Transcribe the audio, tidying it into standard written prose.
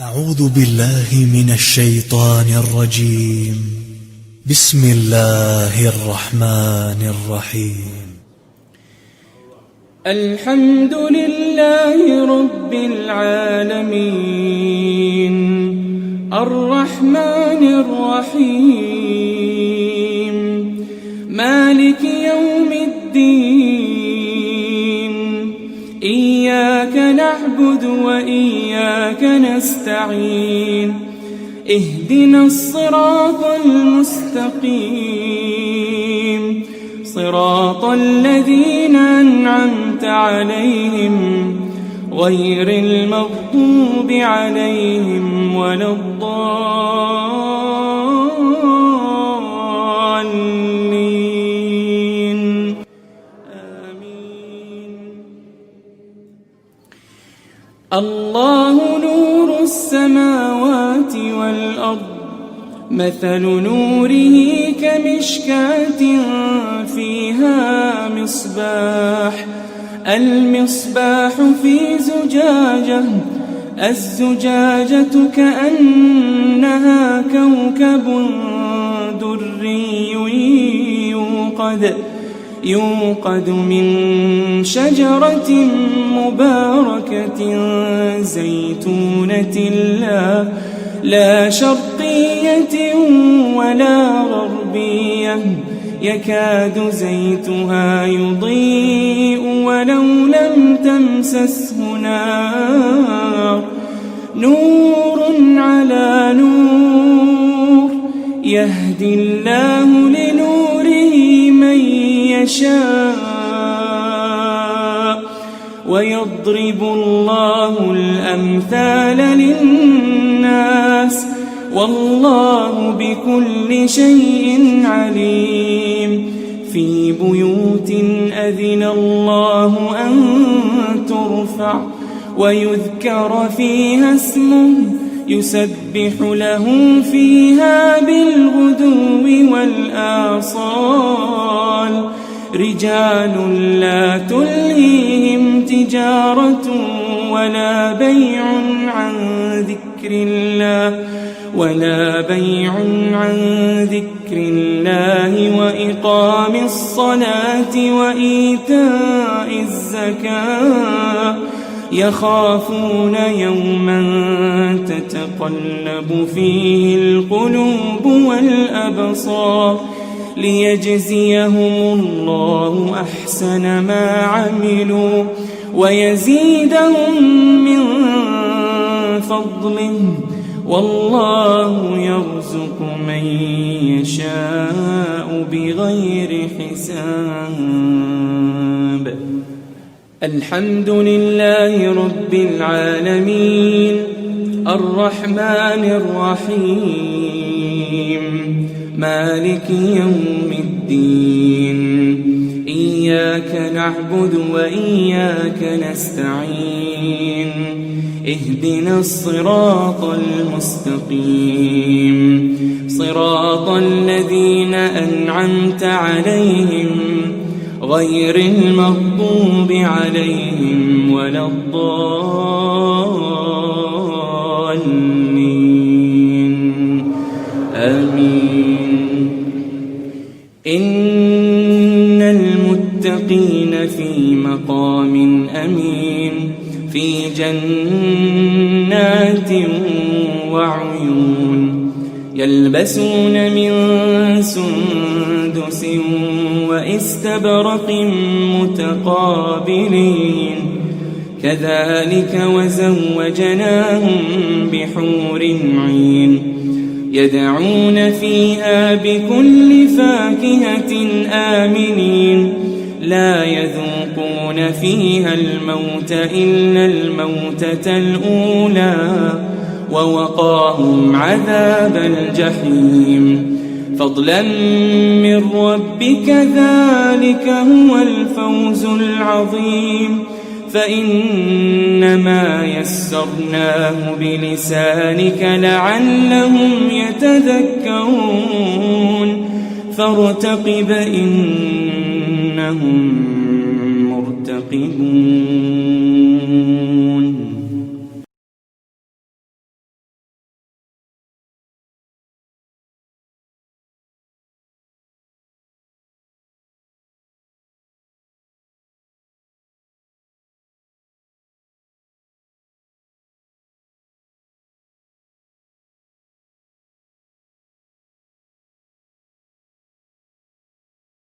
أعوذ بالله من الشيطان الرجيم. بسم الله الرحمن الرحيم. الحمد لله رب العالمين، الرحمن الرحيم، مالك يوم الدين، إياك نعبد وإياك نستعين، اهدنا الصراط المستقيم، صراط الذين أنعمت عليهم غير المغضوب عليهم ولا الضالين. آمين. الله نور السماوات والأرض، مثل نوره كمشكاة فيها مصباح، المصباح في زجاجة، الزجاجة كأنها كوكب دري يوقد من شجرة مباركة زيتونة لا شرقية ولا غربية، يكاد زيتها يضيء ولو لم تمسسه نار، نور على نور، يهدي الله لنوره من يشاء، ويضرب الله الأمثال للناس، والله بكل شيء عليم. في بيوت أذن الله أن ترفع ويذكر فيها اسمه، يسبح له فيها بالغدو والآصال، رجال لا تلهيهم تجارة ولا بيع عن ذكر الله وإقام الصلاة وإيتاء الزكاة، يخافون يوما تتقلب فيه القلوب والأبصار، ليجزيهم الله أحسن ما عملوا ويزيدهم من فضله، والله يرزق من يشاء بغير حساب. الحمد لله رب العالمين، الرحمن الرحيم، مالك يوم الدين، إياك نعبد وإياك نستعين، اهدنا الصراط المستقيم، صراط الذين أنعمت عليهم غير المغضوب عليهم ولا الضالين. آمين. إن المتقين في مقام أمين، في جنات وعيون، يلبسون من سندس وإستبرق متقابلين، كذلك وزوجناهم بحور عين، يدعون فيها بكل فاكهة آمنين، لا يذوقون فيها الموت إلا الموتة الأولى، ووقاهم عذاب الجحيم، فضلا من ربك، ذلك هو الفوز العظيم. فإنما يسرناه بلسانك لعلهم يتذكرون، فارتقب إنهم مرتقبون.